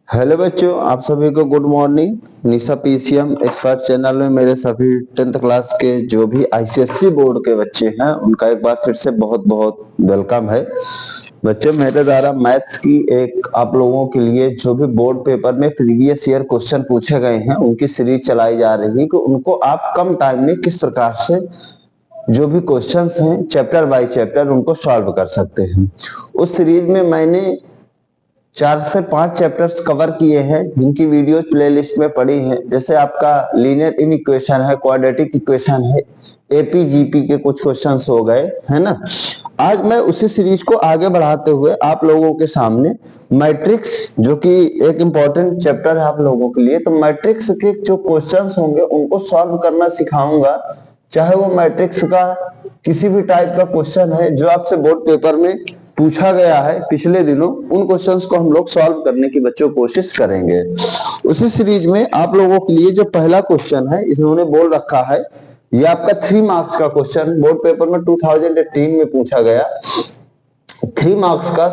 Hello बच्चों, आप सभी को गुड मॉर्निंग। निशा पीसीएम एक्सपर्ट चैनल में मेरे सभी 10th क्लास के जो भी आईसीएसई बोर्ड के बच्चे हैं उनका एक बार फिर से बहुत बहुत वेलकम है। बच्चों, मेरे द्वारा मैथ्स की एक आप लोगों के लिए जो भी बोर्ड पेपर में प्रीवियस ईयर क्वेश्चन पूछे गए हैं उनकी सीरीज चलाई जा रही है कि उनको आप कम टाइम में किस प्रकार से जो भी क्वेश्चंस हैं चैप्टर बाय चैप्टर उनको सॉल्व कर सकते हैं। उस सीरीज में मैंने 4 से 5 चैप्टर्स कवर किए हैं जिनकी वीडियोस प्लेलिस्ट में पड़ी हैं। जैसे आपका लीनियर इक्वेशन है, क्वाड्रेटिक इक्वेशन है, एपीजीपी के कुछ क्वेश्चंस हो गए, है ना। आज मैं उसी सीरीज को आगे बढ़ाते हुए आप लोगों के सामने मैट्रिक्स, जो कि एक इंपॉर्टेंट चैप्टर है आप लोगों के लिए, तो मैट्रिक्स के जो क्वेश्चंस होंगे उनको सॉल्व करना सिखाऊंगा। चाहे वो मैट्रिक्स का किसी भी टाइप का क्वेश्चन है जो आपसे बोर्ड पेपर में पूछा गया है पिछले दिनों, उन क्वेश्चंस को हम लोग सॉल्व करने की बच्चों कोशिश करेंगे। उसी सीरीज में आप लोगों के लिए जो पहला क्वेश्चन है इन्होंने बोल रखा है, ये आपका 3 मार्क्स का क्वेश्चन बोर्ड पेपर में 2018 में पूछा गया। 3 मार्क्स का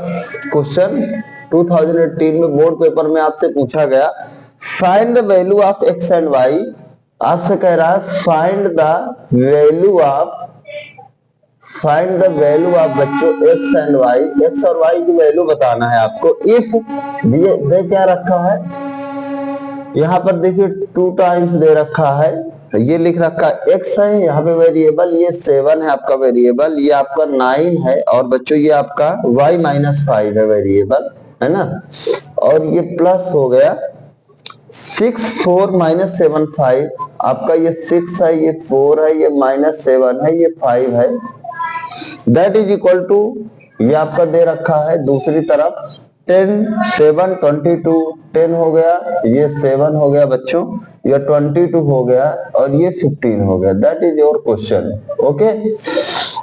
क्वेश्चन 2018 में बोर्ड पेपर में आपसे पूछा गया। Find the value of X and Y. आपसे कह रहा है फाइंड द वैल्यू ऑफ बच्चों एक्स एंड वाई। एक्स और वाई की वैल्यू बताना है आपको। इफ दे क्या रखा है यहाँ पर, देखिए 2 टाइम्स दे रखा है, ये लिख रखा है एक्स है यहाँ पे वेरिएबल, ये 7 है आपका वेरिएबल, ये आपका 9 है, और बच्चों ये आपका y -5 है वेरिएबल, है ना। और ये प्लस हो गया 6 4 -7 5, आपका ये 6 है, ये 4 है, ये -7 है, ये 5 है। दैट इज इक्वल टू, ये आपका दे रखा है दूसरी तरफ 10 7 22, 10 हो गया, ये 7 हो गया बच्चों, ये 22 हो गया, और ये 15 हो गया। That is your question. Okay,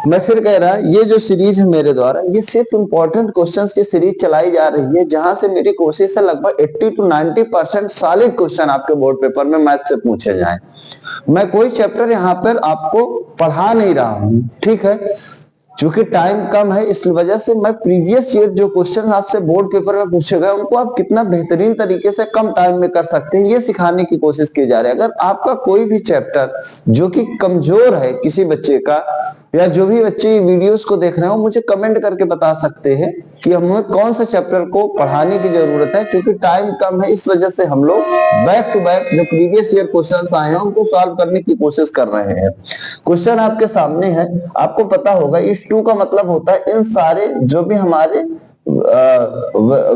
मैं फिर कह रहा ये जो सीरीज है मेरे द्वारा, ये सिर्फ इंपॉर्टेंट क्वेश्चंस की सीरीज चलाई जा रही है, जहां से मेरी कोशिश है लगभग 80 to 90% सॉलिड क्वेश्चन आपके बोर्ड पेपर में मैथ से पूछे जाएं। मैं कोई चैप्टर यहाँ पर आपको पढ़ा नहीं रहा हूँ, ठीक है। चूंकि टाइम कम है इस वजह से मैं प्रीवियस ईयर जो क्वेश्चन आपसे बोर्ड पेपर में पूछे गए उनको आप कितना बेहतरीन तरीके से कम टाइम में कर सकते हैं ये सिखाने की कोशिश की जा रही है। अगर आपका कोई भी चैप्टर जो कि कमजोर है किसी बच्चे का, या जो भी बच्चे वीडियोस को देख रहे हो, मुझे कमेंट करके बता सकते हैं कि हमें कौन सा चैप्टर को पढ़ाने की जरूरत है। क्योंकि टाइम कम है इस वजह से हम लोग बैक टू बैक जो प्रीवियस ईयर क्वेश्चंस आए हैं उनको सॉल्व करने की कोशिश कर रहे हैं। क्वेश्चन आपके सामने है, आपको पता होगा इस 2 का मतलब होता है इन सारे जो भी हमारे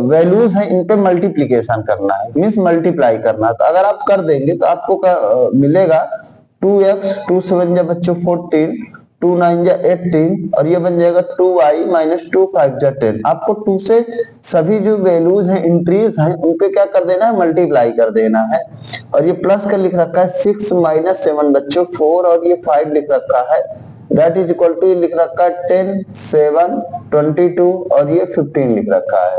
वैल्यूज हैं इन पे मल्टीप्लीकेशन करना है, मीन्स मल्टीप्लाई करना। तो अगर आप कर देंगे तो आपको मिलेगा 2x 2 7 जा बच्चों 14, 2 9 जा 18, और ये बन जाएगा 2y -2 5 जा 10। आपको 2 से सभी जो वैल्यूज हैं इंट्रीज हैं उन पे क्या कर देना है, मल्टीप्लाई कर देना है। और ये प्लस का लिख रखा है 6 -7 बच्चों 4, और ये 5 लिख रखा है। दैट इज इक्वल टू लिख रखा है 10 7 22, और ये 15 लिख रखा है।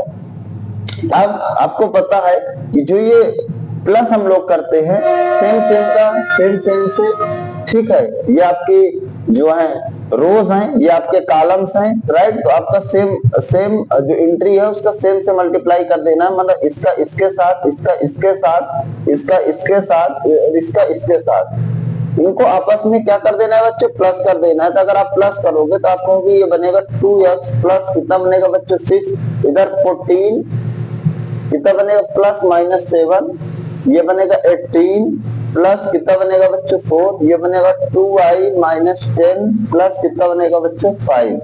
अब आपको पता है कि जो ये प्लस हम लोग करते हैं सेम सेम से, ठीक है, ये आपकी जो है रोज हैं, ये आपके कॉलम्स हैं, राइट। तो आपका सेम जो एंट्री है उसका सेम से मल्टीप्लाई कर देना, मतलब इसका इसके साथ, इसका इसके साथ, इसका इसके साथ, इसका इसके साथ, इनको आपस में क्या कर देना है बच्चे, प्लस कर देना है। तो अगर आप प्लस करोगे तो आप कहोगे ये बनेगा 2x प्लस कितना बनेगा बच्चों 6, इधर 14 कितना बनेगा प्लस -7, ये बनेगा 18 प्लस कितना बनेगा बच्चों 4, ये बनेगा 2y -10 प्लस कितना बनेगा बच्चों 5।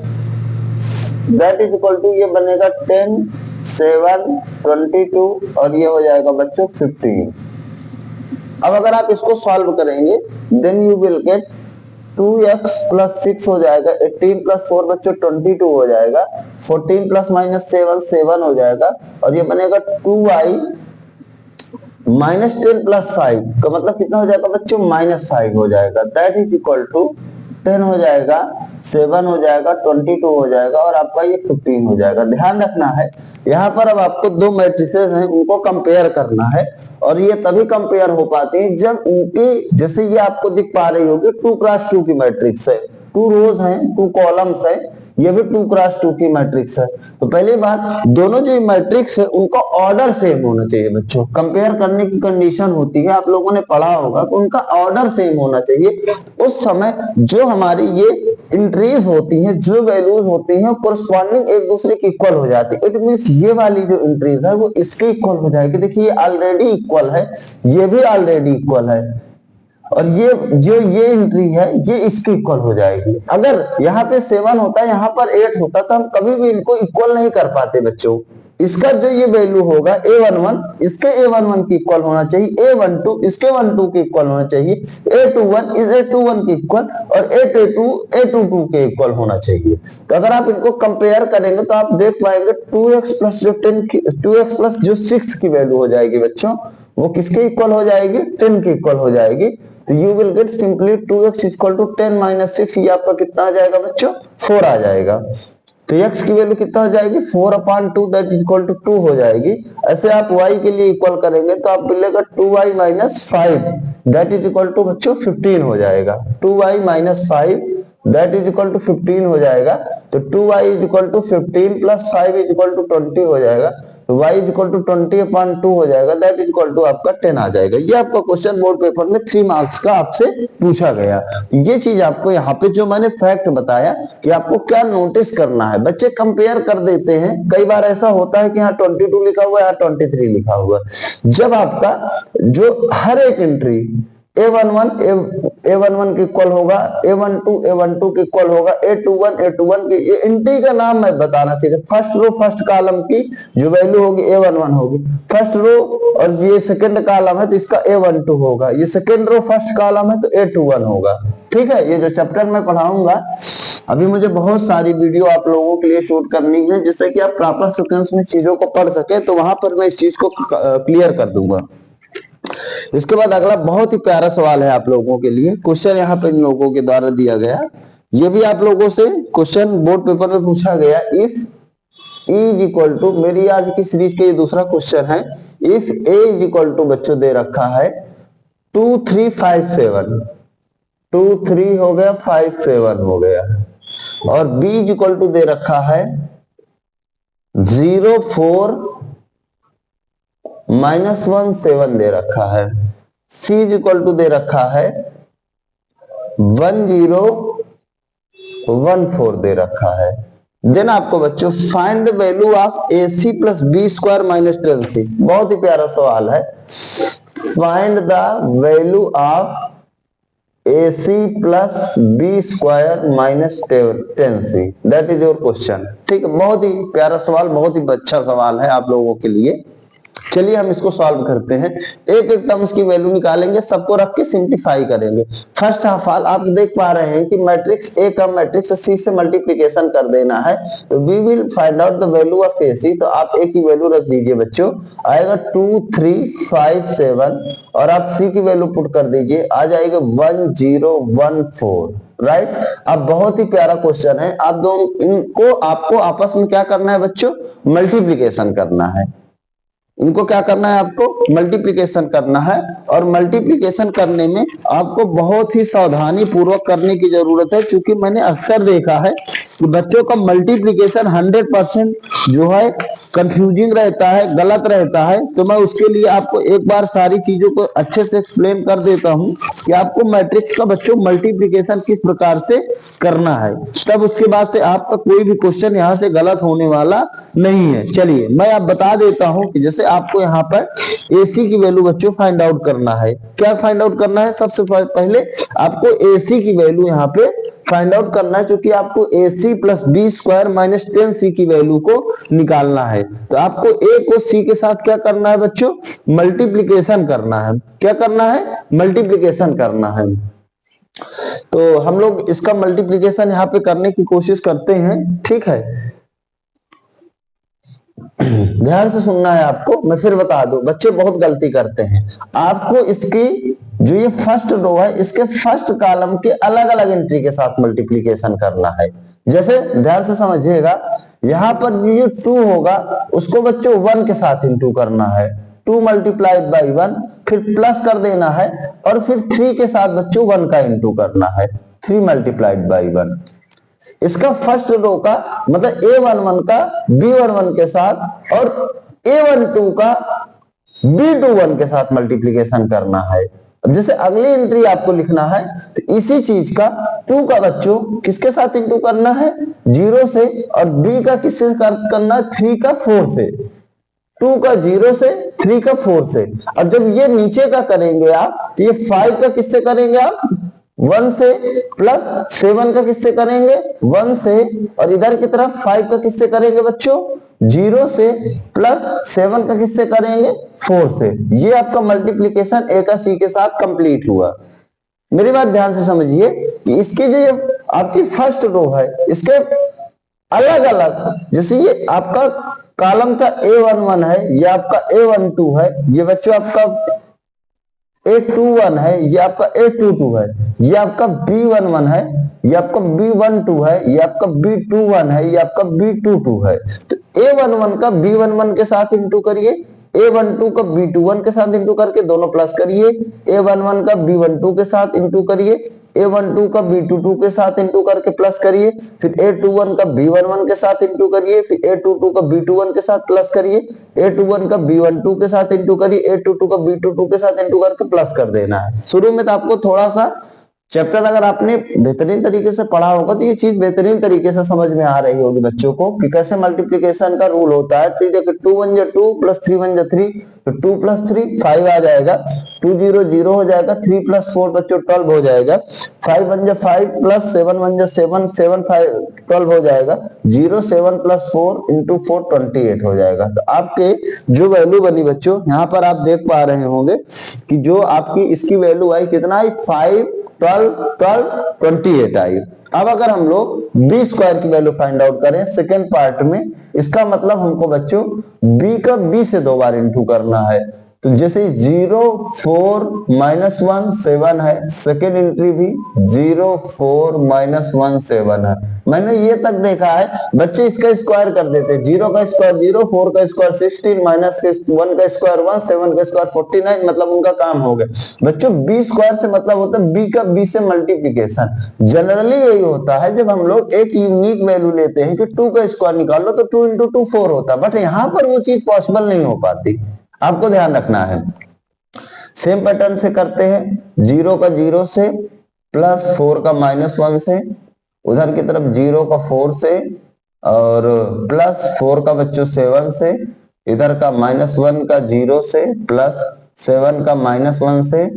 दैट इज इक्वल टू ये बनेगा 10 7 22, और ये हो जाएगा बच्चों 15। अब अगर आप इसको सॉल्व करेंगे then you will get 2x plus 6 हो जाएगा, 18 प्लस 4 बच्चों 22 हो जाएगा, 14 प्लस -7 7 हो जाएगा, और ये बनेगा 2y -10 प्लस 5 का मतलब कितना हो जाएगा बच्चों, -5 हो जाएगा। दैट इज इक्वल टू 10 हो जाएगा, 7 हो जाएगा, 22 हो जाएगा, और आपका ये 15 हो जाएगा। ध्यान रखना है यहाँ पर अब आपको 2 मैट्रिसेस हैं उनको कंपेयर करना है, और ये तभी कंपेयर हो पाते हैं जब इनके, जैसे ये आपको दिख पा रही होगी 2 क्रॉस 2 की मैट्रिक्स है, टू रोज हैं, टू कॉलम्स है, ये भी 2x2 की मैट्रिक्स है। तो पहली बात, दोनों जो मैट्रिक्स है उनका ऑर्डर सेम होना चाहिए बच्चों। कंपेयर करने की कंडीशन होती है, आप लोगों ने पढ़ा होगा कि उनका ऑर्डर सेम होना चाहिए। उस समय जो हमारी ये इंट्रीज होती हैं, जो वैल्यूज होती हैं, कोरस्पॉन्डिंग एक दूसरे की इक्वल हो जाती है। इट मींस ये वाली जो इंट्रीज है वो इसके इक्वल हो जाएगी। देखिए ये ऑलरेडी इक्वल है, ये भी ऑलरेडी इक्वल है, और ये जो ये एंट्री है ये इसकी इक्वल हो जाएगी। अगर यहाँ पे 7 होता है, यहाँ पर 8 होता, तो हम कभी भी इनको इक्वल नहीं कर पाते बच्चों। इसका जो ये वैल्यू होगा A11 इसके A11 की इक्वल होना चाहिए, A12 इसके 12 की इक्वल होना चाहिए, A21 इस A21 की इक्वल, और A22 A22 के इक्वल होना चाहिए। तो अगर आप इनको कंपेयर करेंगे तो आप देख पाएंगे 2x प्लस जो 10 की 2x प्लस जो 6 की वैल्यू हो जाएगी बच्चों, वो किसके इक्वल हो जाएगी? 10 की इक्वल हो जाएगी। तो you will get simply 2x equal to 10 minus 6, ये आपका कितना आ जाएगा बच्चों? 4 आ जाएगा। तो x की वैल्यू कितना हो जाएगी? 4/2 दैट इज इक्वल टू 2 हो जाएगी। ऐसे आप y के लिए इक्वल करेंगे तो आप मिलेगा 2y minus 5 that is equal to बच्चों 15 हो जाएगा। 2y minus 5 that is equal to 15 हो जाएगा। तो 2y is equal to 15 plus 5 is equal to 20 हो जाएगा। तो y इज इक्वल टू 20/2 हो जाएगा, दैट इज इक्वल टू आपका 10 आ जाएगा। ये आपका क्वेश्चन बोर्ड पेपर में 3 मार्क्स का आपसे पूछा गया। ये चीज आपको यहाँ पे जो मैंने फैक्ट बताया कि आपको क्या नोटिस करना है। बच्चे कंपेयर कर देते हैं, कई बार ऐसा होता है कि यहाँ 22 लिखा हुआ है, यहाँ 23 लिखा हुआ है। जब आपका जो हर एक एंट्री A11 के इक्वल होगा, A12 के इक्वल होगा, A21 के, ये एंट्री का नाम मैं बताना सीखा। फर्स्ट रो फर्स्ट कॉलम की जो वैल्यू होगी A11 होगी, फर्स्ट रो, और ये सेकंड कॉलम है तो इसका A12 होगा, ये सेकंड रो फर्स्ट कॉलम है तो A21 होगा। ठीक है, ये जो चैप्टर मैं पढ़ाऊंगा अभी मुझे बहुत सारी वीडियो आप लोगों के लिए शूट करनी है, जिससे कि आप प्रॉपर सीक्वेंस में चीजों को पढ़ सके, तो वहां पर मैं इस चीज को क्लियर कर दूंगा। इसके बाद अगला बहुत ही प्यारा सवाल है आप लोगों के लिए। क्वेश्चन यहाँ पे इन लोगों के द्वारा दिया गया, ये भी आप लोगों से क्वेश्चन बोर्ड पेपर में पूछा गया। If E is equal to, मेरी आज की सीरीज का ये दूसरा क्वेश्चन है। If A is equal to बच्चों दे रखा है 2 3 5 7, 2 3 हो गया, 5 7 हो गया, और B इज इक्वल टू दे रखा है 0 4 -1 7 दे रखा है। C इज इक्वल टू दे रखा है 1 0 1 4 दे रखा है। देन आपको बच्चों find the value of AC plus B square minus 10C। बहुत ही प्यारा सवाल है। Find the value of AC plus B square minus 10C, that is your question. ठीक है, बहुत ही प्यारा सवाल, बहुत ही अच्छा सवाल है आप लोगों के लिए। चलिए हम इसको सॉल्व करते हैं। एक एक टर्म्स की वैल्यू निकालेंगे, सबको रख के सिंप्लीफाई करेंगे। फर्स्ट ऑफ ऑल आप देख पा रहे हैं कि मैट्रिक्स ए का मैट्रिक्स सी से मल्टीप्लिकेशन कर देना है, तो we will find out the value of AC। तो आप ए की वैल्यू रख दीजिए बच्चों, आएगा 2 3 5 7, और आप C की वैल्यू पुट कर दीजिए, आ जाएगा 1 0 1 4। राइट, अब बहुत ही प्यारा क्वेश्चन है। आप दोनों इनको आपको आपस में क्या करना है बच्चों? मल्टीप्लिकेशन करना है। इनको क्या करना है? आपको मल्टीप्लिकेशन करना है, और मल्टीप्लिकेशन करने में आपको बहुत ही सावधानी पूर्वक करने की जरूरत है, क्योंकि मैंने अक्सर देखा है कि बच्चों का मल्टीप्लिकेशन 100% जो है कंफ्यूजिंग रहता है, गलत रहता है। तो मैं उसके लिए आपको एक बार सारी चीजों को अच्छे से एक्सप्लेन कर देता हूं कि आपको मैट्रिक्स का बच्चों मल्टीप्लिकेशन किस प्रकार से करना है, तब उसके बाद से आपका कोई भी क्वेश्चन यहाँ से गलत होने वाला नहीं है। चलिए मैं आप बता देता हूं कि जैसे आपको यहाँ पर AC की वैल्यू बच्चों फाइंड आउट करना है। क्या फाइंड आउट करना है? सबसे पहले आपको AC की वैल्यू यहाँ पे फाइंड आउट करना है, क्योंकि आपको AC plus B square minus 10C की वैल्यू को निकालना है। तो आपको A को C के साथ क्या करना है बच्चों? मल्टीप्लिकेशन करना है। क्या करना है? मल्टीप्लिकेशन करना है। तो हम लोग इसका मल्टीप्लिकेशन यहाँ पे करने की कोशिश करते हैं। ठीक है, ध्यान से सुनना है आपको। मैं फिर बता दूं, बच्चे बहुत गलती करते हैं। आपको इसकी जो ये फर्स्ट रो है, इसके फर्स्ट कॉलम के अलग अलग एंट्री के साथ मल्टीप्लिकेशन करना है। जैसे ध्यान से समझिएगा, यहाँ पर जो 2 होगा उसको बच्चों 1 के साथ इंटू करना है, 2 मल्टीप्लाइड बाई 1, फिर प्लस कर देना है, और फिर 3 के साथ बच्चों 1 का इंटू करना है। 3 मल्टीप्लाइड बाई 1। इसका फर्स्ट रो का मतलब A11 का B11 के साथ और A12 का B21 के साथ मल्टीप्लीकेशन करना है। अब जैसे अगली एंट्री आपको लिखना है तो इसी चीज का 2 का बच्चों किसके साथ इंटू करना है, 0 से, और B का किससे करना है, 3 का 4 से। 2 का 0 से, 3 का 4 से। अब जब ये नीचे का करेंगे आप तो ये 5 का किससे करेंगे आप, 1 से, प्लस 7 का किससे करेंगे, 1 से, और इधर की तरफ 5 का किससे करेंगे बच्चों, 0 से, प्लस 7 का किससे करेंगे, 4 से। ये आपका मल्टीप्लीकेशन ए का सी के साथ कंप्लीट हुआ। मेरी बात ध्यान से समझिए कि इसकी जो आपकी फर्स्ट रो है इसके अलग अलग, जैसे ये आपका कॉलम का A11 है, ये आपका A12 है, ये बच्चों आपका A21 है, ये आपका A22 है, ये आपका B11 है, ये आपका B12 है, ये आपका B21 है, ये आपका B22 है। तो A11 का B11 के साथ इंटू करिए, A12 का B21 के साथ इंटू करके दोनों प्लस करिए, A11 का B12 के साथ इंटू करिए, A12 का B22 के साथ इंटू करके प्लस करिए, फिर A21 का B11 के साथ इंटू करिए, फिर A22 का B21 के साथ प्लस करिए, A21 का B12 के साथ इंटू करिए, A22 का B22 के साथ इंटू करके प्लस कर देना है। शुरू में तो आपको थोड़ा सा चैप्टर अगर आपने बेहतरीन तरीके से पढ़ा होगा तो ये चीज बेहतरीन तरीके से समझ में आ रही होगी बच्चों को कि कैसे मल्टीप्लिकेशन का रूल होता है। 2 1 जा 2 प्लस 3 1 जा 3, तो 2 प्लस 3 5 आ जाएगा, 2 0 0 हो जाएगा, 3 प्लस 4 बच्चों 12 हो जाएगा, 5 1 जा 5 प्लस 7 1 जा 7 7 5 12 हो जाएगा, 0 7 प्लस 4 इंटू 4 28 हो जाएगा। तो आपके जो वैल्यू बनी बच्चों यहाँ पर आप देख पा रहे होंगे कि जो आपकी इसकी वैल्यू आई कितना आई, 5 12 12 28 आई। अब अगर हम लोग बी स्क्वायर की वैल्यू फाइंड आउट करें सेकेंड पार्ट में, इसका मतलब हमको बच्चों बी का बी से 2 बार इंटू करना है। तो जैसे 0 4 -1 7 है, सेकेंड एंट्री भी 0 4 -1 7 है। मैंने ये तक देखा है बच्चे इसका स्क्वायर कर देते हैं, 0 का स्क्वायर 0, 4 का स्क्वायर 16, -1 का स्क्वायर 1, 7 का स्क्वायर 49, मतलब उनका काम हो गया। बच्चों बी स्क्वायर से मतलब होता है बी का बी से मल्टीप्लीकेशन। जनरली यही होता है जब हम लोग एक यूनिक वैल्यू लेते हैं कि 2 का स्क्वायर निकाल लो तो 2 × 2 4 होता है, बट यहाँ पर वो चीज पॉसिबल नहीं हो पाती, आपको ध्यान रखना है। सेम पैटर्न से करते हैं, 0 का 0 से, प्लस 4 का -1 से, उधर की तरफ 0 का 4 से, और प्लस 4 का बच्चों 7 से, इधर का -1 का 0 से, प्लस 7 का -1 से,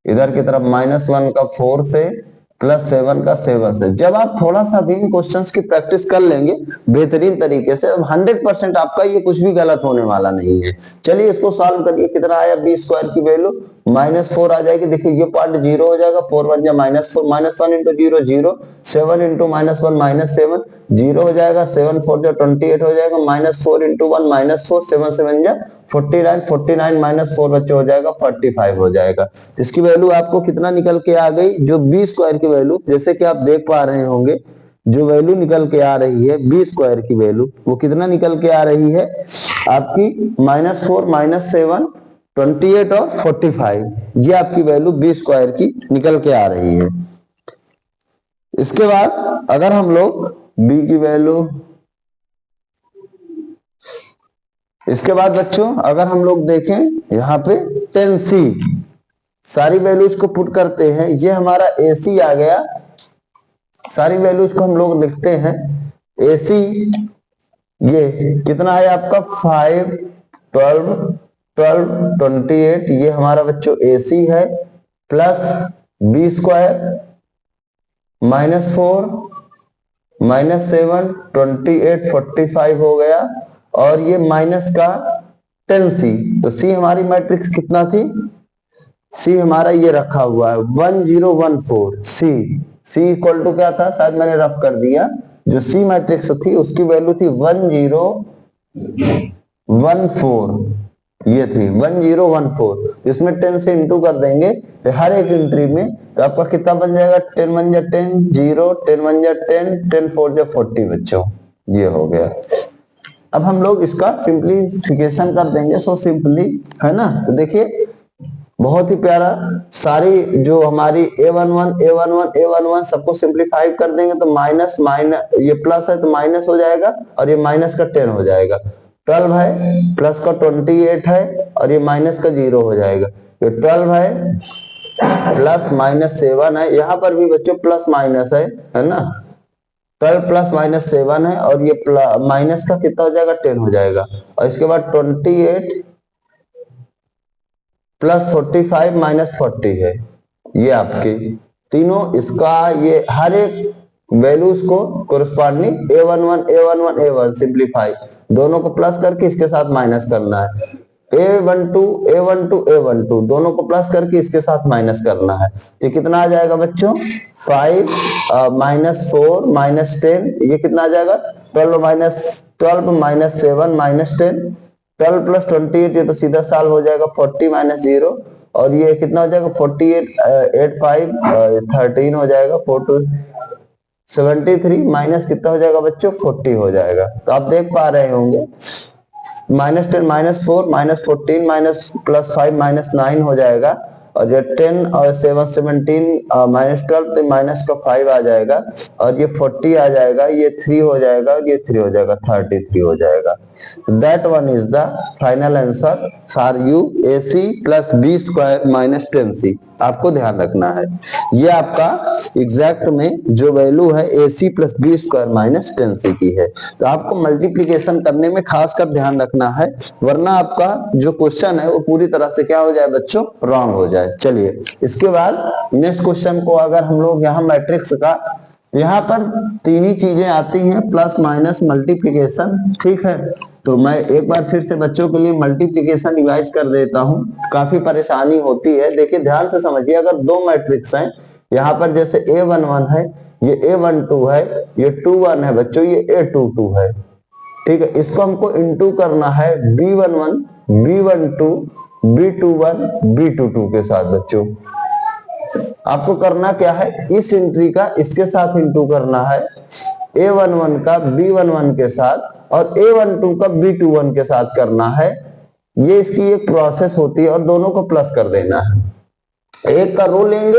इधर की तरफ -1 का 4 से, प्लस 7 का 7 से। जब आप थोड़ा सा भी इन क्वेश्चंस की प्रैक्टिस कर लेंगे बेहतरीन तरीके से, 100% आपका ये कुछ भी गलत होने वाला नहीं है। चलिए इसको सॉल्व करिए, कितना आया बी स्क्वायर की वैल्यू, -4 आ जाएगी। देखिए ये पार्ट 0 हो जाएगा, 4 1 जा -4, -1 इंटू 0 0, 7 इंटू -1 -7, 0 हो जाएगा, 7 4 जा 28 हो जाएगा, -4 इंटू 1 -4, 7 7 जा 49, 49 -4 बच्चे हो जाएगा 45 हो जाएगा। इसकी वैल्यू आपको कितना निकल के आ गई, जो बी स्क्वायर की वैल्यू, जैसे कि आप देख पा रहे होंगे जो वैल्यू निकल के आ रही है बी स्क्वायर की वैल्यू, वो कितना निकल के आ रही है आपकी, -4 -7 28 और 45, ये आपकी वैल्यू बी स्क्वायर की निकल के आ रही है। इसके बाद अगर हम लोग बी की वैल्यू, इसके बाद बच्चों अगर हम लोग देखें यहाँ पे 10c, सारी वैल्यूज को पुट करते हैं, ये हमारा AC आ गया, सारी वैल्यूज को हम लोग लिखते हैं AC, ये कितना है आपका 5 12 12 28, ये हमारा बच्चों AC है, प्लस बी स्क्वायर -4 -7 28 45 हो गया, और ये माइनस का 10c, तो c हमारी मैट्रिक्स कितना थी, c हमारा ये रखा हुआ है 1014, c इक्वल टू क्या था, शायद मैंने रफ कर दिया, जो c मैट्रिक्स थी उसकी वैल्यू थी 1014, ये थी 1014, इसमें 10 से इंटू कर देंगे तो हर एक एंट्री में, तो आपका कितना बन जाएगा, 10 1 जा 10 0, 10 1 जा 10, 10 4 जा 40 बच्चों, ये हो गया। अब हम लोग इसका सिंप्लीफिकेशन कर देंगे, सो सिंपली, है ना। तो देखिए बहुत ही प्यारा। सारी जो हमारी A11 सबको सिंप्लीफाई कर देंगे तो माइनस माइनस, ये प्लस है तो माइनस हो जाएगा और ये माइनस का 10 हो जाएगा। 12 है, प्लस का 28 है और ये माइनस का 0 हो जाएगा। ये 12 है, प्लस माइनस 7 है, यहाँ पर भी बच्चों प्लस माइनस है ना। 12 प्लस माइनस 7 है और ये माइनस का कितना हो जाएगा, 10 हो जाएगा। और इसके बाद 28 प्लस 45 माइनस 40 है। ये आपके तीनों, इसका ये हर एक वैल्यूज को कोरस्पॉन्डिंग A11 सिंप्लीफाई, दोनों को प्लस करके इसके साथ माइनस करना है। A12 दोनों को प्लस करके इसके साथ माइनस करना है। तो कितना आ जाएगा बच्चों, 5 माइनस 4 माइनस 10, ये कितना आ जाएगा 12 माइनस 7 माइनस 10, 12 प्लस 28, ये तो सीधा साल हो जाएगा 40 माइनस 0, और ये कितना हो जाएगा 48 8 5 13 हो जाएगा, 4 2 73 माइनस कितना हो जाएगा बच्चों 40 हो जाएगा। तो आप देख पा रहे होंगे minus 10 minus 4 minus 14 minus plus 5 minus 9 हो जाएगा, और ये 10 और 7 17 माइनस 12 तो माइनस का 5 आ जाएगा, और ये 40 आ जाएगा, ये 3 हो जाएगा और ये 3 हो जाएगा, 33 हो जाएगा। That one is the final answer for you, AC plus B square minus 10C। आपको ध्यान रखना है ये आपका एग्जैक्ट में जो वैल्यू है AC plus B square minus 10C की है। तो आपको मल्टीप्लीकेशन करने में खास कर ध्यान रखना है, वरना आपका जो क्वेश्चन है वो पूरी तरह से क्या हो जाए बच्चों, रॉन्ग हो जाए। चलिए इसके बाद नेक्स्ट क्वेश्चन को अगर हम लोग यहाँ मैट्रिक्स का, यहाँ पर तीन ही चीजें आती हैं, प्लस माइनस मल्टीप्लीकेशन, ठीक है। तो मैं एक बार फिर से बच्चों के लिए मल्टीप्लीकेशन रिवाइज कर देता हूँ, काफी परेशानी होती है। देखिए ध्यान से समझिए, अगर दो मैट्रिक्स हैं, यहाँ पर जैसे A11 है, ये A12 है, ये 21 है बच्चों, ये A22 है, ठीक है। इसको हमको इंटू करना है B11 B12 B21 B22 के साथ बच्चों। आपको करना क्या है, इस एंट्री का इसके साथ इंटू करना है, A11 का B11 के साथ और A12 का B21 के साथ करना है। ये इसकी एक प्रोसेस होती है, और दोनों को प्लस कर देना है। एक का रो लेंगे,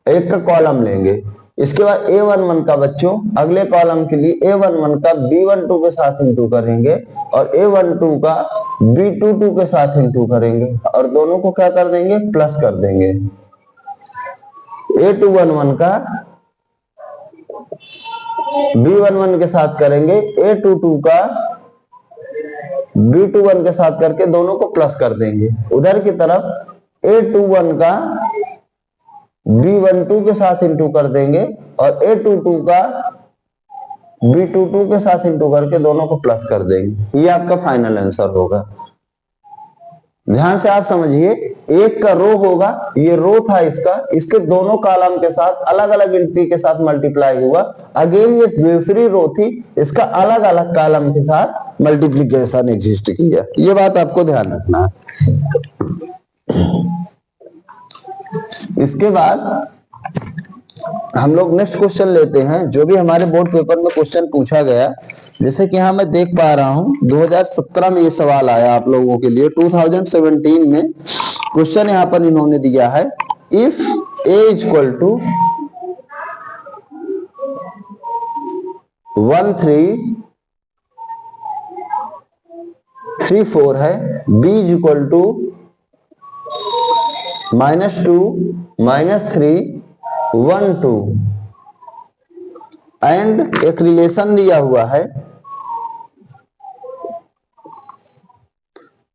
एक का कॉलम लेंगे। इसके बाद A11 का बच्चों अगले कॉलम के लिए A11 का B12 के साथ इंटू करेंगे और A12 का B22 के साथ इंटू करेंगे, और दोनों को क्या कर देंगे, प्लस कर देंगे। A211 का B11 के साथ करेंगे, A22 का B21 के साथ करके दोनों को प्लस कर देंगे। उधर की तरफ A21 का B12 के साथ इंटू कर देंगे और A22 का B22 के साथ इंटू करके दोनों को प्लस कर देंगे। ये आपका फाइनल आंसर होगा। ध्यान से आप समझिए, एक का रो होगा, ये रो था इसका, इसके दोनों कॉलम के साथ अलग अलग एंट्री के साथ मल्टीप्लाई हुआ। अगेन ये दूसरी रो थी, इसका अलग अलग कॉलम के साथ मल्टीप्लीकेशन एग्जिस्ट किया। ये बात आपको ध्यान रखना है। इसके बाद हम लोग नेक्स्ट क्वेश्चन लेते हैं, जो भी हमारे बोर्ड पेपर में क्वेश्चन पूछा गया। जैसे कि यहाँ मैं देख पा रहा हूँ 2017 में ये सवाल आया आप लोगों के लिए। 2017 में क्वेश्चन यहाँ पर इन्होंने दिया है, इफ A इक्वल टू 1 3 3 4 है, B इक्वल टू -2 -3 1 2, एंड एक रिलेशन दिया हुआ है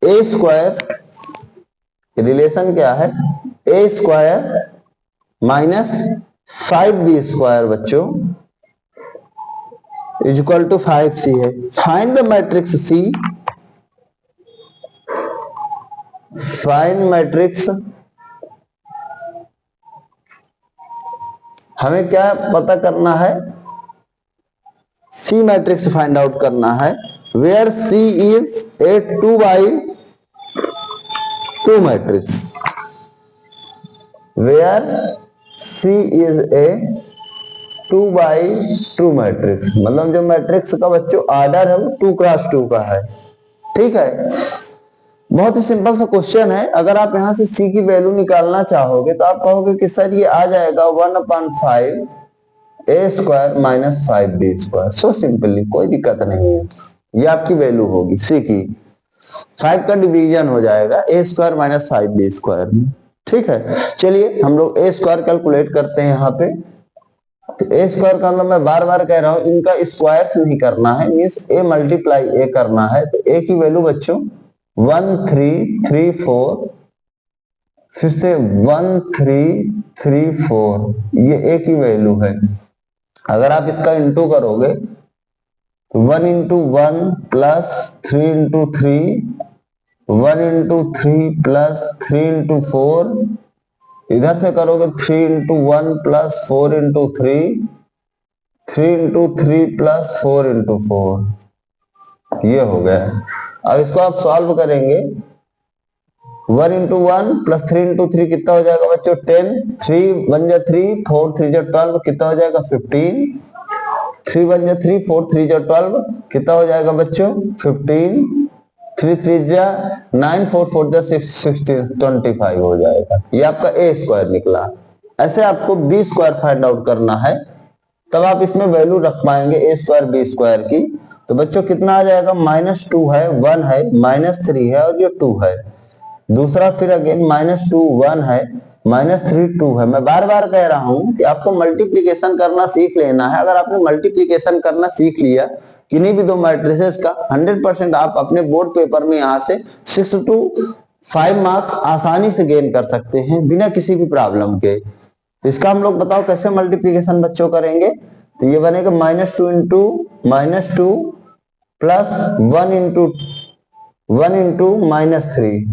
A स्क्वायर, रिलेशन क्या है, A square minus 5B square बच्चों इज इक्वल टू 5C है। Find the matrix C, find matrix, हमें क्या पता करना है, C मैट्रिक्स फाइंड आउट करना है, where C is a 2x2 matrix, where C is a 2x2 matrix, मतलब जो मैट्रिक्स का बच्चों ऑर्डर है वो 2x2 का है, ठीक है। बहुत ही सिंपल सा क्वेश्चन है। अगर आप यहाँ से c की वैल्यू निकालना चाहोगे तो आप कहोगे कि सर ये आ जाएगा 1/5 a square minus 5b square. So simply, कोई दिक्कत नहीं है, ये आपकी वैल्यू होगी c की। 5 का डिवीजन हो जाएगा a square minus 5b square में। ठीक है, चलिए हम लोग a स्क्वायर कैलकुलेट करते हैं यहाँ पे। तो ए स्क्वायर का मतलब मैं बार बार कह रहा हूं, इनका स्क्वायर नहीं करना है, मीन्स ए मल्टीप्लाई ए करना है। तो ए की वैल्यू बच्चों 1334, फिर से 1334, ये ए की वैल्यू है। अगर आप इसका इंटू करोगे तो 1 into 1 plus 3 into 3, 1 into 3 plus 3 into 4, इधर से करोगे 3 into 1 plus 4 into 3, 3 into 3 plus 4 into 4, ये हो गया। अब इसको आप सॉल्व करेंगे, 1 इंटू 1 प्लस 3 इंटू 3 कितना हो जाएगा बच्चों 10, 3 1 जा 3, 4 3 जा 12, कितना हो जाएगा 15, 3 1 जा 3, 4 3 जा 12, कितना हो जाएगा बच्चों 15, 3 3 जा 9, 4 4 जा 16, 25 हो जाएगा। ये आपका ए स्क्वायर निकला। ऐसे आपको बी स्क्वायर फाइंड आउट करना है, तब आप इसमें वैल्यू रख पाएंगे ए स्क्वायर बी स्क्वायर की। तो बच्चों कितना आ जाएगा, -2 है, 1 है, -3 है और ये 2 है। दूसरा फिर अगेन -2 1 है, -3 2 है। मैं बार बार कह रहा हूं कि आपको मल्टीप्लिकेशन करना सीख लेना है। अगर आपने मल्टीप्लिकेशन करना सीख लिया किन्हीं भी दो मैट्रिसेस का, 100% आप अपने बोर्ड पेपर में यहाँ से 6 to 5 मार्क्स आसानी से गेन कर सकते हैं बिना किसी भी प्रॉब्लम के। तो इसका हम लोग बताओ कैसे मल्टीप्लिकेशन बच्चों करेंगे। तो ये बनेगा -2 इंटू -2 प्लस 1 इंटू -3,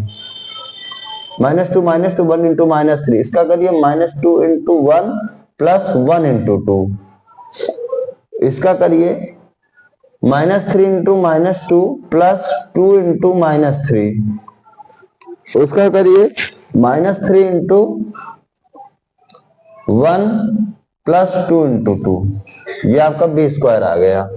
-2 -2 1 इंटू -3। इसका करिए -2 इंटू 1 प्लस 1 इंटू 2। इसका करिए -3 इंटू -2 प्लस 2 इंटू -3। उसका करिए -3 इंटू 1 प्लस 2 इंटू 2। ये आपका बी स्क्वायर आ गया।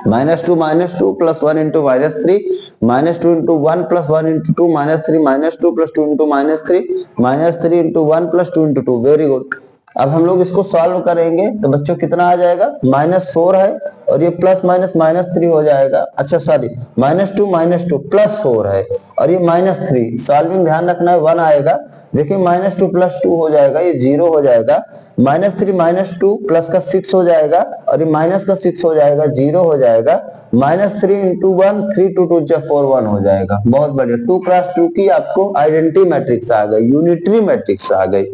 -2 plus 1 into -3, -2 into 1 plus 1 into 2, -3 -2 plus 2 into -3, -3 into 1 plus 2 into 2। Very good. अब हम लोग इसको सॉल्व करेंगे तो बच्चों कितना आ जाएगा, -4 है और ये प्लस माइनस -3 हो जाएगा। अच्छा सॉरी, -2 प्लस 4 है और ये -3। सॉल्विंग ध्यान रखना है, 1 आएगा। देखिए -2 प्लस 2 हो जाएगा, ये 0 हो जाएगा। -3 -2 प्लस का 6 हो जाएगा और ये माइनस का 6 हो जाएगा, 0 हो जाएगा। -3 इंटू 1, 3 2 2 4 1 हो जाएगा। बहुत बढ़िया। 2 क्रॉस 2 की आपको आइडेंटिटी मैट्रिक्स आ गई, यूनिटरी मैट्रिक्स आ गई,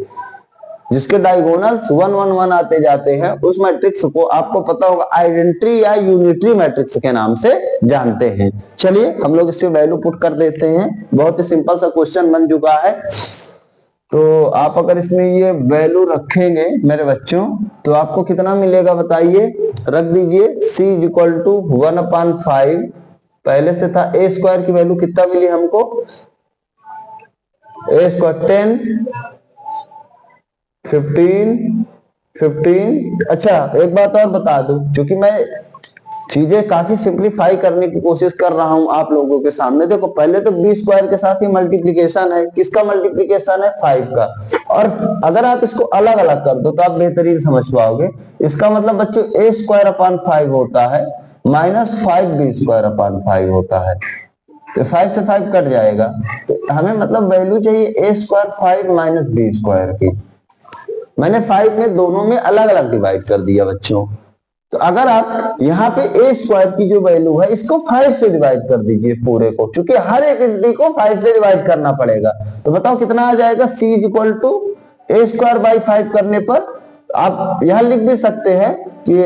जिसके डायगोनल्स 1 1 1 आते जाते हैं। उस मैट्रिक्स को आपको पता होगा आइडेंटिटी या यूनिटरी मैट्रिक्स के नाम से जानते हैं। चलिए हम लोग इससे वैल्यू पुट कर देते हैं। बहुत ही सिंपल सा क्वेश्चन बन चुका है। तो आप अगर इसमें ये वैल्यू रखेंगे मेरे बच्चों तो आपको कितना मिलेगा बताइए, रख दीजिए c = 1/5। पहले से था a स्क्वायर की वैल्यू कितना मिली हमको, a स्क्वायर 10, 15। अच्छा एक बात और बता दूं, क्योंकि मैं चीजें काफी सिंप्लीफाई करने की कोशिश कर रहा हूं आप लोगों के सामने। देखो पहले तो बी स्क्वायर के साथ ही मल्टीप्लीकेशन है। किसका मल्टीप्लीकेशन है, 5 का। और अगर आप इसको अलग अलग कर दो तो आप बेहतरीन समझ पाओगे। इसका मतलब बच्चों a स्क्वायर 5 होता है -5b स्क्वायर 5 होता है। तो 5 से 5 कट जाएगा, तो हमें मतलब वैल्यू चाहिए a square 5 minus b square की। मैंने 5 में दोनों में अलग अलग डिवाइड कर दिया बच्चों। तो अगर आप यहाँ पे a स्क्वायर की जो वैल्यू है इसको 5 से डिवाइड कर दीजिए पूरे को, क्योंकि हर एक एंट्री को 5 से डिवाइड करना पड़ेगा। तो बताओ कितना आ जाएगा, c = a स्क्वायर बाई 5 करने पर आप यह लिख भी सकते हैं कि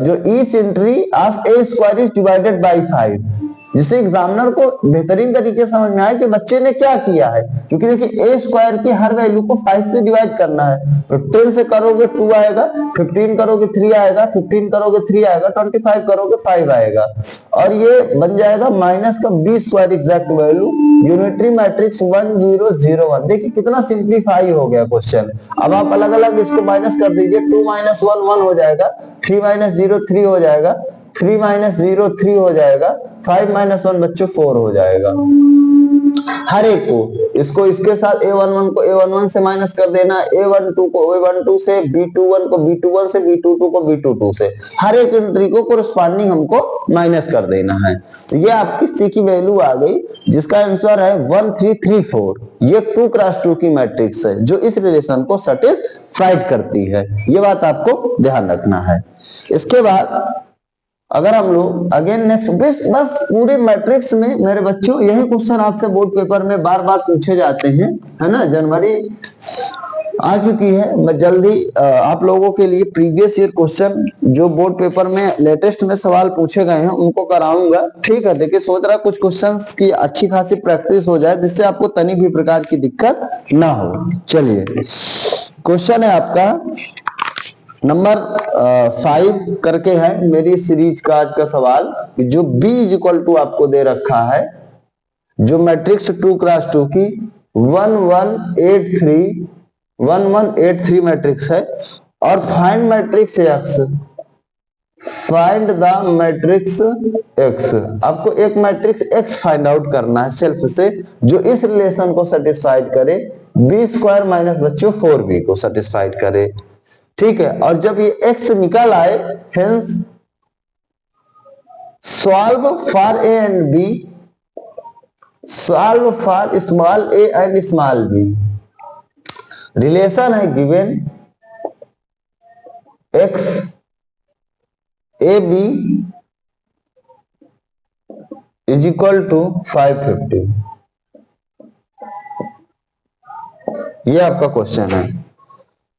जो each entry of a square is divided by 5, जिससे एग्जामिनर को बेहतरीन तरीके से समझ में आए कि बच्चे ने क्या किया है। क्योंकि देखिए a स्क्वायर की हर वैल्यू को 5 से डिवाइड करना है। तो 10 से करोगे 2 आएगा, 15 करोगे 3 आएगा, 15 करोगे 3 आएगा, 25 करोगे 5 आएगा और ये बन जाएगा माइनस का b square exact value, unitary matrix 1 0 0 1। देखिए कितना सिंप्लीफाई हो गया क्वेश्चन। अब आप अलग अलग इसको माइनस कर दीजिए, 2 - 1 1 हो जाएगा, 3 - 0 3 हो जाएगा, 3 माइनस 0 3 हो जाएगा, 5 माइनस 1 बच्चों 4 हो जाएगा। हर एक को, इसको इसके साथ a11 को a11 से माइनस कर देना, a12 को a12 से, b21 को b21 से, b22 को b22 से, हर एक एंट्री को कोरस्पॉन्डिंग हमको माइनस कर देना है। तो ये आपकी सी की वैल्यू आ गई, जिसका आंसर है 1334। ये 2x2 की मैट्रिक्स है जो इस रिलेशन को सैटिस्फाइड करती है, ये बात आपको ध्यान रखना है। इसके बाद अगर हम लोग अगेन नेक्स्ट, बस पूरे मैट्रिक्स में मेरे बच्चों यही क्वेश्चन आपसे बोर्ड पेपर में बार बार पूछे जाते हैं, है ना। जनवरी आ चुकी है, मैं जल्दी आप लोगों के लिए प्रीवियस ईयर क्वेश्चन जो बोर्ड पेपर में लेटेस्ट में सवाल पूछे गए हैं उनको कराऊंगा, ठीक है। देखिए सोच रहा कुछ क्वेश्चंस की अच्छी खासी प्रैक्टिस हो जाए जिससे आपको तनिक भी प्रकार की दिक्कत ना हो। चलिए क्वेश्चन है आपका नंबर 5 करके है मेरी सीरीज का आज का सवाल, जो b इज इक्वल टू आपको दे रखा है, जो मैट्रिक्स 2x2 की 1183 मैट्रिक्स है, और find matrix x, find the matrix x। आपको एक मैट्रिक्स x फाइंड आउट करना है सेल्फ से, जो इस रिलेशन को सेटिस्फाइड करे, b स्क्वायर माइनस बच्चों 4b को सेटिस्फाइड करे, ठीक है। और जब ये x निकल आए, hence solve for a and b, solve for small a and small b। Relation है given x A B is equal to 550। ये आपका क्वेश्चन है।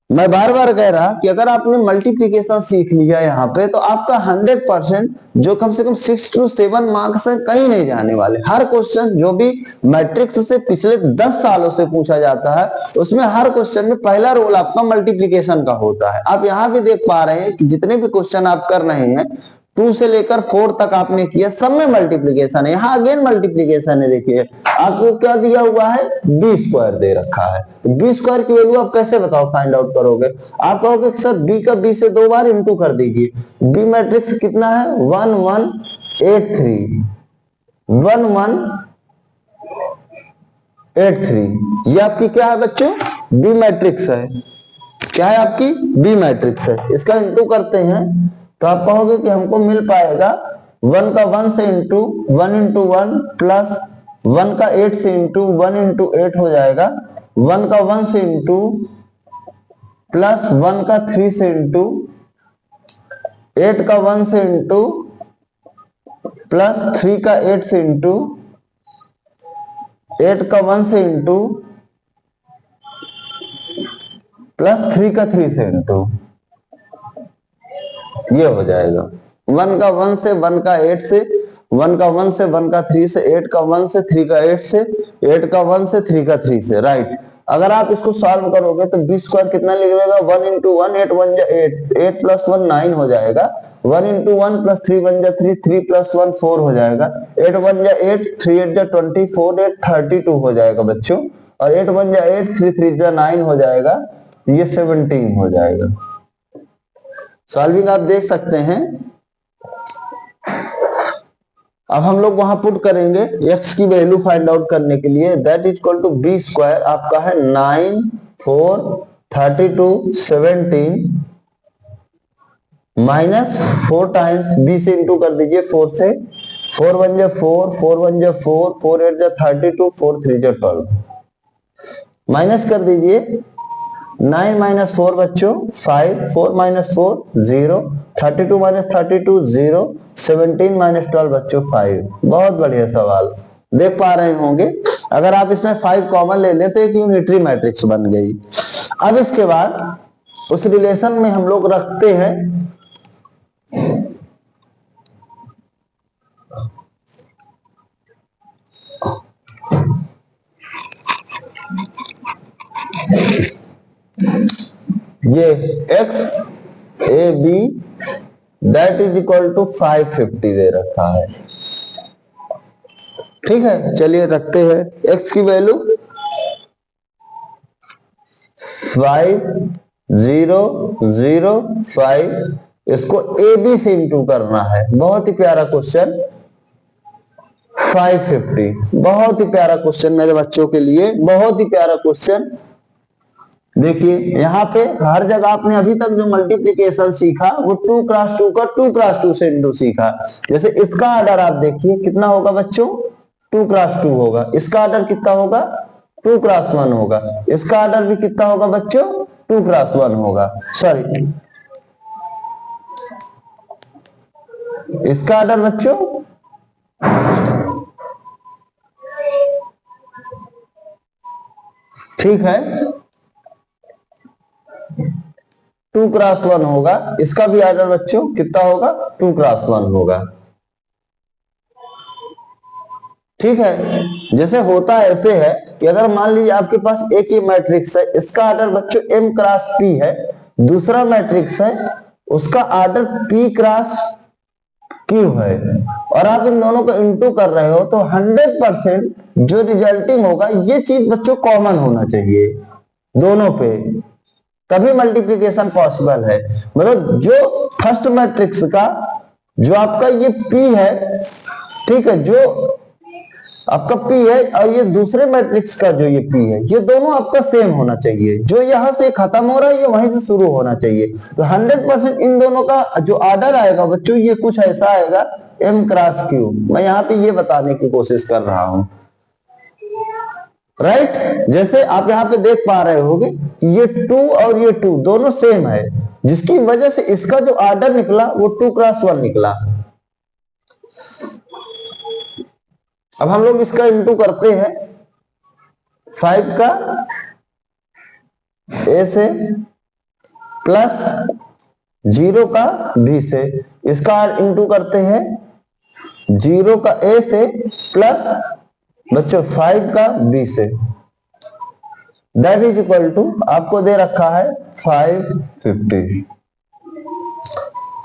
मैं बार बार कह रहा कि अगर आपने मल्टीप्लिकेशन सीख लिया यहाँ पे तो आपका 100% जो कम से कम 6 to 7 मार्क्स है कहीं नहीं जाने वाले। हर क्वेश्चन जो भी मैट्रिक्स से पिछले 10 सालों से पूछा जाता है उसमें हर क्वेश्चन में पहला रोल आपका मल्टीप्लिकेशन का होता है। आप यहाँ भी देख पा रहे हैं कि जितने भी क्वेश्चन आप कर रहे हैं 2 से लेकर 4 तक आपने किया, सब में मल्टीप्लिकेशन है। यहाँ अगेन मल्टीप्लिकेशन है। देखिए आपको क्या दिया हुआ है, बी स्क्वायर दे रखा है। तो बी स्क्वायर की वैल्यू आप कैसे बताओ फाइंड आउट करोगे? आप कहोगे सर बी का बी से 2 बार इंटू कर दीजिए। बी मैट्रिक्स कितना है 1183, 1183। ये आपकी क्या है बच्चों, बी मैट्रिक्स है। क्या है आपकी, बी मैट्रिक्स है। इसका इंटू करते हैं तो आप कहोगे कि हमको मिल पाएगा 1 का 1 से इंटू 1 इंटू 1 प्लस 1 का 8 से इंटू 1 इंटू 8 हो जाएगा, 1 का 1 से इंटू प्लस 1 का 3 से इंटू 8 का 1 से इंटू प्लस 3 का 8 से इंटू 8 का 1 से इंटू प्लस 3 का 3 से इंटू, ये हो जाएगा 1 का 1 से 1 का 8 से 1 का 1 से 1 का 3 से 8 का 1 से 3 का 8 से 8 का 1 से 3 का 3 से, राइट। अगर आप इसको सॉल्व करोगे तो बी स्क्वायर कितना निकलेगा 1 इंटू 1 8 1 जा 8, 8 प्लस 1 9 हो जाएगा, 1 इंटू 1 प्लस 3 1 जा 3, 3 प्लस 1 4 हो जाएगा, 8 1 जा 8, 3 8 जा 20, 4 8 32 हो जाएगा बच्चों, और 8 1 जा 8, 3 3 जा 9 हो जाएगा, ये 17 हो जाएगा। सॉल्विंग आप देख सकते हैं। अब हम लोग वहां पुट करेंगे x की वैल्यू फाइंड आउट करने के लिए, that is equal to B square आपका है 9 4 32 17 माइनस 4 टाइम्स b से इंटू कर दीजिए 4 से, 4 1 जा 4, 4 1 जा 4, 4 8 जा 32, 4 3 जा 12, माइनस कर दीजिए 9 माइनस 4 बच्चों 5, 4 माइनस 4 0, 32 माइनस 32 0, 17 माइनस 12 बच्चों 5। बहुत बढ़िया सवाल, देख पा रहे होंगे। अगर आप इसमें 5 कॉमन ले लें तो एक यूनिटरी मैट्रिक्स बन गई। अब इसके बाद उस रिलेशन में हम लोग रखते हैं ये x A B that is equal to 550 दे रखा है, ठीक है। चलिए रखते हैं x की वैल्यू 5 0 0 5 इसको ए बी से इंटू करना है। बहुत ही प्यारा क्वेश्चन 550, बहुत ही प्यारा क्वेश्चन मेरे बच्चों के लिए, बहुत ही प्यारा क्वेश्चन। देखिए यहाँ पे हर जगह आपने अभी तक जो मल्टीप्लिकेशन सीखा वो 2 क्रॉस 2 का 2 क्रॉस 2 से इंटू सीखा। जैसे इसका ऑर्डर आप देखिए कितना होगा बच्चों, 2 क्रॉस 2 होगा। इसका ऑर्डर कितना होगा, 2 क्रॉस 1 होगा। इसका ऑर्डर भी कितना होगा बच्चों, 2 क्रॉस 1 होगा। सॉरी, इसका ऑर्डर बच्चों ठीक है 2 क्रॉस 1 होगा। इसका भी ऑर्डर बच्चों कितना होगा, 2 क्रॉस 1 होगा। ठीक है, जैसे होता ऐसे है कि अगर मान लीजिए आपके पास एक ही मैट्रिक्स है, इसका ऑर्डर बच्चों m क्रॉस p है, दूसरा मैट्रिक्स है उसका ऑर्डर p क्रॉस q है, और आप इन दोनों को इंटू कर रहे हो, तो 100% जो रिजल्टिंग होगा ये चीज बच्चों कॉमन होना चाहिए दोनों पे, तभी मल्टीप्लिकेशन पॉसिबल है। मतलब जो फर्स्ट मैट्रिक्स का जो आपका ये p है, ठीक है, जो आपका p है, और ये दूसरे मैट्रिक्स का जो ये p है, ये दोनों आपका सेम होना चाहिए। जो यहां से खत्म हो रहा है ये वहीं से शुरू होना चाहिए। तो 100% इन दोनों का जो ऑर्डर आएगा बच्चों ये कुछ ऐसा आएगा m क्रॉस q। मैं यहाँ पे ये बताने की कोशिश कर रहा हूं, राइट। जैसे आप यहाँ पे देख पा रहे होगे कि ये 2 और ये 2 दोनों सेम है, जिसकी वजह से इसका जो ऑर्डर निकला वो 2 क्रॉस 1 निकला। अब हम लोग इसका इंटू करते हैं 5 का a से प्लस 0 का b से, इसका इंटू करते हैं 0 का a से प्लस बच्चों 5 का b से, दैट इज इक्वल टू आपको दे रखा है 550।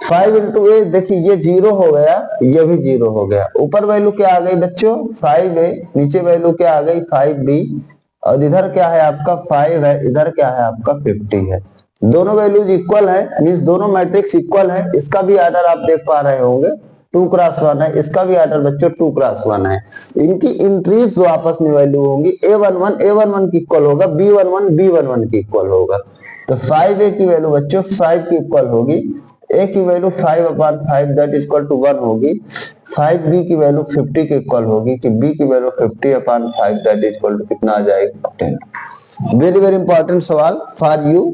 5 इंटू ए, देखिए ये 0 हो गया, ये भी 0 हो गया। ऊपर वैल्यू क्या आ गई बच्चों 5a, नीचे वैल्यू क्या आ गई 5b, और इधर क्या है आपका 5 है, इधर क्या है आपका 50 है। दोनों वैल्यूज इक्वल है, मींस दोनों मैट्रिक्स इक्वल है। इसका भी ऑर्डर आप देख पा रहे होंगे 2 क्रॉस 1 है, इसका भी ऑर्डर बच्चों 2 क्रॉस 1 है। इनकी इंट्रीज जो आपस में वैल्यू होंगी a11 की इक्वल होगा, b11 की इक्वल होगा। तो 5a की वैल्यू बच्चों 5 की इक्वल होगी, a की value 5/5 that is equal to 1 होगी, 5b की वैल्यू 50 के इक्वल होगी, कि b की value 50/5 that is equal to कितना आ जाएगा 10। वेरी वेरी इंपॉर्टेंट सवाल for you,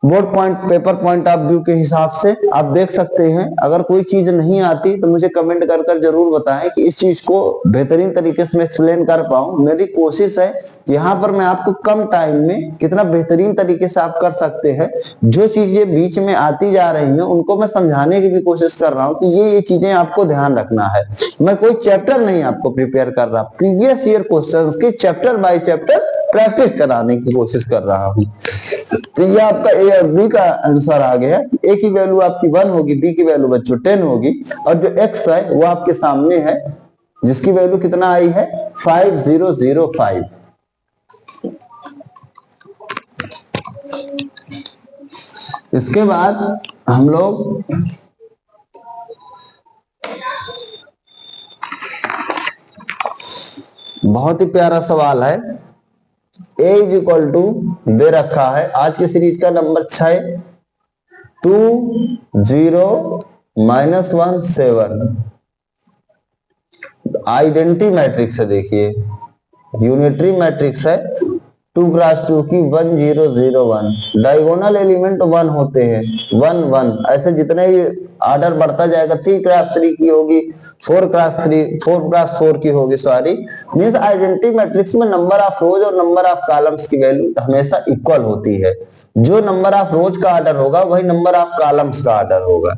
board point paper point of view के हिसाब से आप देख सकते हैं। अगर कोई चीज नहीं आती तो मुझे कमेंट कर जरूर बताएं कि इस चीज को बेहतरीन तरीके से मैं एक्सप्लेन कर पाऊं। मेरी कोशिश है कि यहाँ पर मैं आपको कम टाइम में कितना बेहतरीन तरीके से आप कर सकते हैं। जो चीजें बीच में आती जा रही हैं उनको मैं समझाने की भी कोशिश कर रहा हूँ कि ये चीजें आपको ध्यान रखना है। मैं कोई चैप्टर नहीं आपको प्रिपेयर कर रहा, प्रीवियस ईयर क्वेश्चंस के चैप्टर बाय चैप्टर प्रैक्टिस कराने की कोशिश कर रहा हूँ। तो ये आपका ए और बी का आंसर आ गया। ए की वैल्यू आपकी 1 होगी, बी की वैल्यू बच्चों 10 होगी, और जो एक्स है वो आपके सामने है, जिसकी वैल्यू कितना आई है 5005। इसके बाद हम लोग बहुत ही प्यारा सवाल है, a इज इक्वल टू दे रखा है आज की सीरीज का नंबर 6, 2 0 -1 7। आइडेंटिटी मैट्रिक्स है, देखिए यूनिटरी मैट्रिक्स है, 2 क्रॉस 2 की 1 0 0 1, डायगोनल एलिमेंट 1 होते हैं, 1 1, ऐसे जितने भी ऑर्डर बढ़ता जाएगा, 3 क्रॉस 3 की होगी, 4 क्रॉस 4 की होगी, सॉरी। मींस आइडेंटिटी मैट्रिक्स में नंबर ऑफ रोज और नंबर ऑफ कॉलम्स की वैल्यू हमेशा इक्वल होती है। जो नंबर ऑफ रोज का ऑर्डर होगा वही नंबर ऑफ कॉलम्स का ऑर्डर होगा।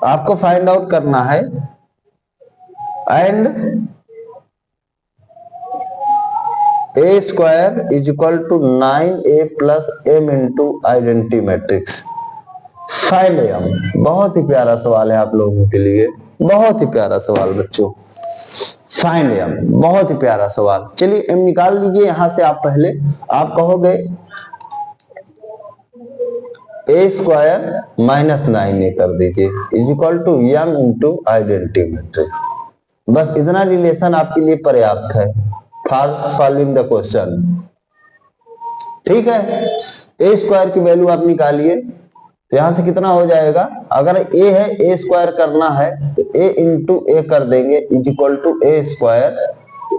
आपको फाइंड आउट करना है, and a square is equal to 9a plus m into identity matrix. Find m। बहुत ही प्यारा सवाल है आप लोगों के लिए, बहुत ही प्यारा सवाल बच्चों, फाइंड m, बहुत ही प्यारा सवाल। चलिए m निकाल लीजिए यहां से। आप पहले आप कहोगे ए स्क्वायर माइनस 9a कर दीजिए is equal to m into identity matrix. बस इतना रिलेशन आपके लिए पर्याप्त है फॉर सॉल्विंग द क्वेश्चन। ठीक है, ए स्क्वायर की वैल्यू आप निकालिए, तो यहां से कितना हो जाएगा, अगर ए है ए स्क्वायर करना है तो ए इंटू ए कर देंगे is equal to A square.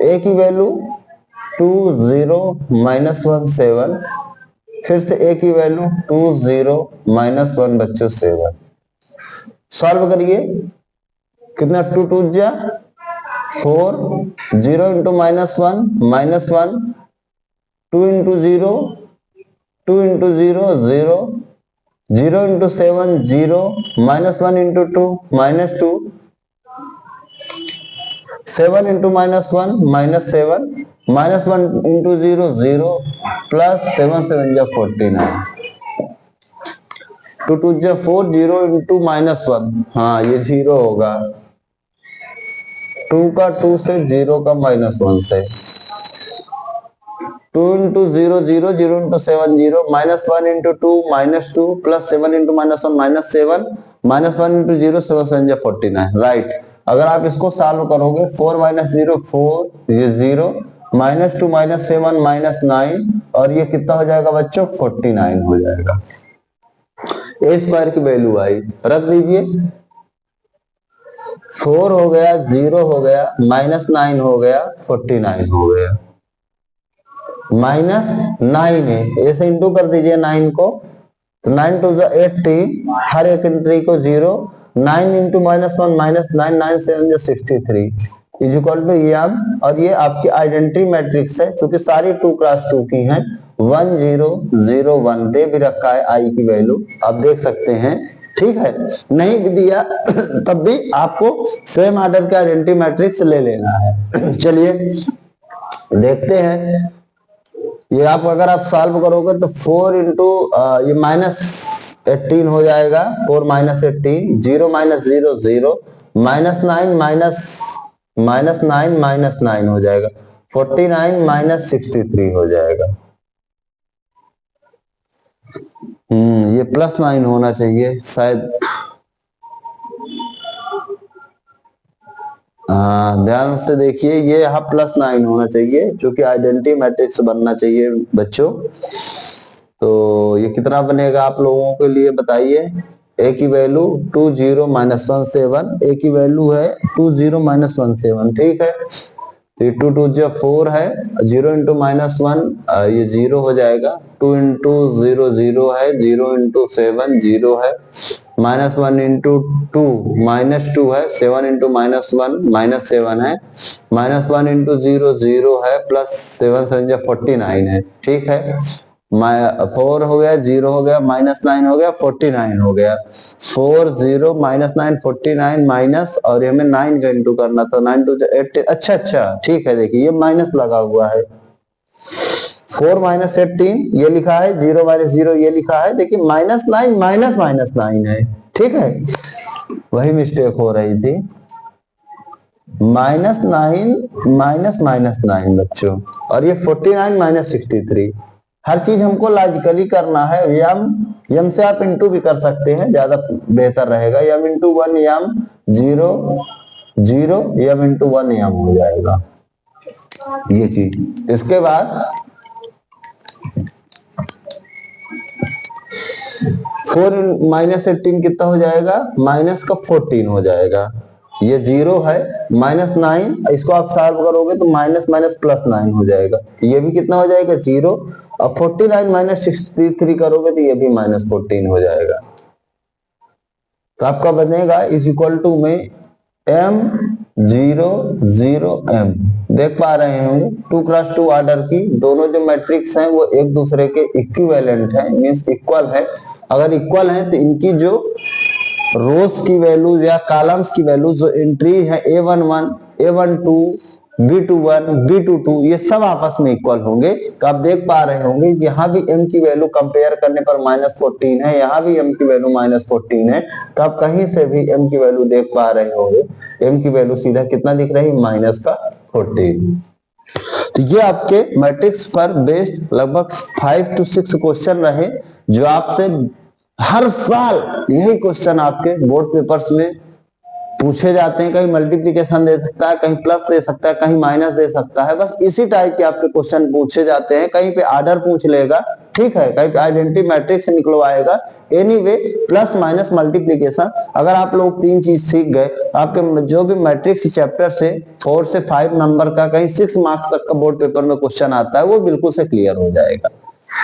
A की वैल्यू 20-17, फिर से ए की वैल्यू 20-1 बच्चों 7। सॉल्व करिए, कितना 2 2 जा 4, 0 into -1 -1, 2 into 0 2 into 0 0, 0 into 7 0, -1 into 2 -2, 7 into -1 -7, -1 into 0 0, plus 7 7 जा 49, 2 2 जा 4, 0 इंटू -1, हाँ ये 0 होगा, 2 का 2 से, 0 का -1 से, 2 into 0 0, 0 into 7 0, -1 into 2 -2, plus 7 into -1 -7, -1 into 0 7 7 जा 49, राइट। अगर आप इसको सॉल्व करोगे 4 - 0 4, ये 0, -2 -7 -9, और ये कितना हो जाएगा बच्चों 49 हो जाएगा। ए स्क्वायर की वैल्यू आई, रख दीजिए, 4 हो गया, 0 हो गया, -9 हो गया, 49 हो गया, -9 है, ऐसे इंटू कर दीजिए 9 को, तो 9 2 80, हर एक एंट्री को 0, 9 into -1 -9, 9 7 63 is equal to m, और ये आपकी आइडेंटिटी मैट्रिक्स है, क्योंकि सारी 2x2 की हैं, 1 0 0 1 दे भी रखा है आई की वैल्यू, आप देख सकते हैं। ठीक है, नहीं दिया तब भी आपको सेम ऑर्डर के आइडेंटिटी मैट्रिक्स ले लेना है। चलिए देखते हैं, ये आप अगर आप सॉल्व करोगे तो 4 इंटू ये -18 हो जाएगा, 4 -18, 0 -0 0, -9 -9 हो जाएगा, 49 -63 हो जाएगा। ये +9 होना चाहिए शायद, ध्यान से देखिए, ये यहाँ +9 होना चाहिए, क्योंकि आइडेंटिटी मैट्रिक्स बनना चाहिए बच्चों। तो ये कितना बनेगा आप लोगों के लिए बताइए। ए की वैल्यू 2 0 -1 7, ए की वैल्यू है 2 0 -1 7, ठीक है, तो 2 2 जो 4 है, 0 इंटू -1 ये 0 हो जाएगा, 2 इंटू 0 0 है, 0 इंटू 7 0 है, -1 इंटू 2 -2 है, 7 इंटू -1 -7 है, -1 इंटू 0 0 है, प्लस 7 7 जा 49 है, ठीक है, 4 हो गया, 0 हो गया, -9 हो गया, 49 हो गया, 4 0 -9 49 माइनस, और हमें 9 का इंटू करना था, 9 2 18, अच्छा ठीक है, देखिए ये माइनस लगा हुआ है, 4 -18 ये लिखा है, 0 -0 ये लिखा है, देखिए -9 -9 है, ठीक है, वही मिस्टेक हो रही थी, -9 -9 बच्चों, और ये 49 -63, हर चीज हमको लॉजिकली करना है। यम से आप इंटू भी कर सकते हैं, ज्यादा बेहतर रहेगा, यम इंटू 1 यम 0 0, यम इंटू 1 यम हो जाएगा ये चीज। इसके बाद 4 -18 कितना हो जाएगा, माइनस का 14 हो जाएगा, ये 0 है, -9, इसको आप सॉल्व करोगे तो माइनस +9 हो जाएगा, ये भी कितना हो जाएगा 0, और 49 -63 करोगे तो ये भी -14 हो जाएगा, तो आपका बनेगा इज इक्वल टू में m 0 0 m, देख पा रहे होंगे 2x2 ऑर्डर की दोनों जो मैट्रिक्स हैं वो एक दूसरे के इक्विवेलेंट है, मींस इक्वल है। अगर इक्वल है तो इनकी जो रोज की वैल्यूज या कॉलम्स की वैल्यूज जो एंट्री है A11 A12 B21 B22 ये सब आपस में इक्वल होंगे, तो आप देख पा रहे होंगे यहाँ भी m की वैल्यू कंपेयर करने पर -14 है, यहाँ भी m की वैल्यू -14 है, तो आप कहीं से भी m की वैल्यू देख पा रहे होंगे, m की वैल्यू सीधा कितना दिख रही है -14। तो ये आपके मैट्रिक्स पर बेस्ड लगभग 5 to 6 क्वेश्चन रहे जो आपसे हर साल यही क्वेश्चन आपके बोर्ड पेपर्स में पूछे जाते हैं। कहीं मल्टीप्लिकेशन दे सकता है, कहीं प्लस दे सकता है, कहीं माइनस दे सकता है। बस इसी टाइप के आपके क्वेश्चन पूछे जाते हैं। कहीं पे आर्डर पूछ लेगा, ठीक है, कहीं पे आइडेंटिटी मैट्रिक्स निकलवाएगा। एनीवे प्लस माइनस मल्टीप्लिकेशन अगर आप लोग 3 चीज सीख गए, आपके जो भी मैट्रिक्स चैप्टर से 4 से 5 नंबर का, कहीं 6 मार्क्स तक का बोर्ड पेपर में क्वेश्चन आता है, वो बिल्कुल से क्लियर हो जाएगा।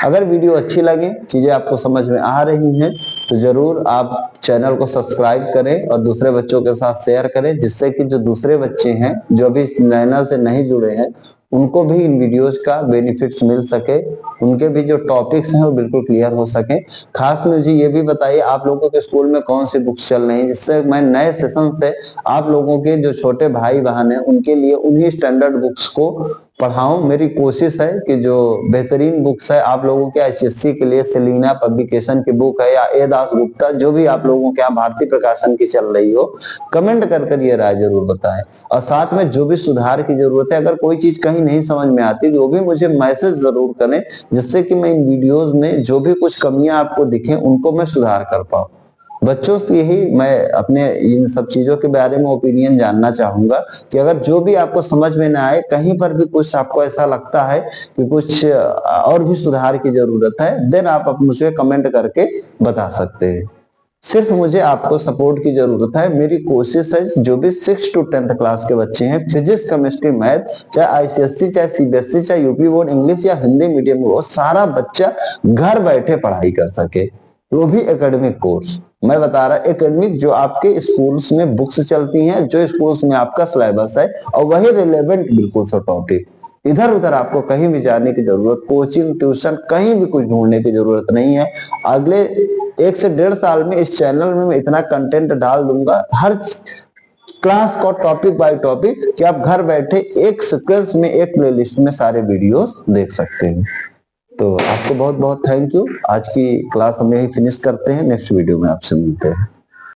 अगर वीडियो अच्छी लगे, चीजें आपको समझ में आ रही हैं, तो जरूर आप चैनल को सब्सक्राइब करें और दूसरे बच्चों के साथ शेयर करें, जिससे कि जो दूसरे बच्चे हैं जो अभी इस चैनल से नहीं जुड़े हैं, उनको भी इन वीडियोस का बेनिफिट्स मिल सके, उनके भी जो टॉपिक्स हैं वो बिल्कुल क्लियर हो सके। खास में मुझे ये भी बताइए आप लोगों के स्कूल में कौन सी बुक्स चल रही हैं, जिससे मैं नए सेशन से आप लोगों के जो छोटे भाई बहन हैं उनके लिए उन्हीं स्टैंडर्ड बुक्स को पढ़ाऊं। मेरी कोशिश है कि जो बेहतरीन बुक्स है आप लोगों के आईसीएससी के लिए, सेलिना पब्लिकेशन की बुक है या ए दास गुप्ता, जो भी आप लोगों के यहाँ भारतीय प्रकाशन की चल रही हो, कमेंट कर ये राय जरूर बताएं। और साथ में जो भी सुधार की जरूरत है, अगर कोई चीज कहीं नहीं समझ में आती तो वो भी मुझे मैसेज जरूर करें, जिससे कि मैं इन वीडियोज में जो भी कुछ कमियां आपको दिखे उनको मैं सुधार कर पाऊं। बच्चों से यही मैं अपने इन सब चीजों के बारे में ओपिनियन जानना चाहूंगा कि अगर जो भी आपको समझ में ना आए, कहीं पर भी कुछ आपको ऐसा लगता है कि कुछ और भी सुधार की जरूरत है, देन आप मुझे कमेंट करके बता सकते हैं। सिर्फ मुझे आपको सपोर्ट की जरूरत है। मेरी कोशिश है जो भी 6 to 10th क्लास के बच्चे हैं, फिजिक्स, केमिस्ट्री, मैथ, चाहे आईसीएससी, चाहे सीबीएसई, चाहे यूपी बोर्ड, इंग्लिश या हिंदी मीडियम, वो सारा बच्चा घर बैठे पढ़ाई कर सके, वो भी एकेडमिक कोर्स। मैं बता रहा एकेडमिक, जो आपके स्कूल्स में बुक्स चलती हैं, जो स्कूल्स में आपका सिलेबस है, और वही रिलेवेंट बिल्कुल सा टॉपिक। इधर उधर आपको कहीं भी जाने की जरूरत, कोचिंग, ट्यूशन, कहीं भी कुछ ढूंढने की जरूरत नहीं है। अगले 1 से 1.5 साल में इस चैनल में मैं इतना कंटेंट डाल दूंगा, हर क्लास को टॉपिक बाय टॉपिक, कि आप घर बैठे एक सीक्वेंस में, एक प्लेलिस्ट में सारे वीडियोस देख सकते हैं। तो आपको बहुत बहुत थैंक यू। आज की क्लास हम यही फिनिश करते हैं, नेक्स्ट वीडियो में आपसे मिलते हैं।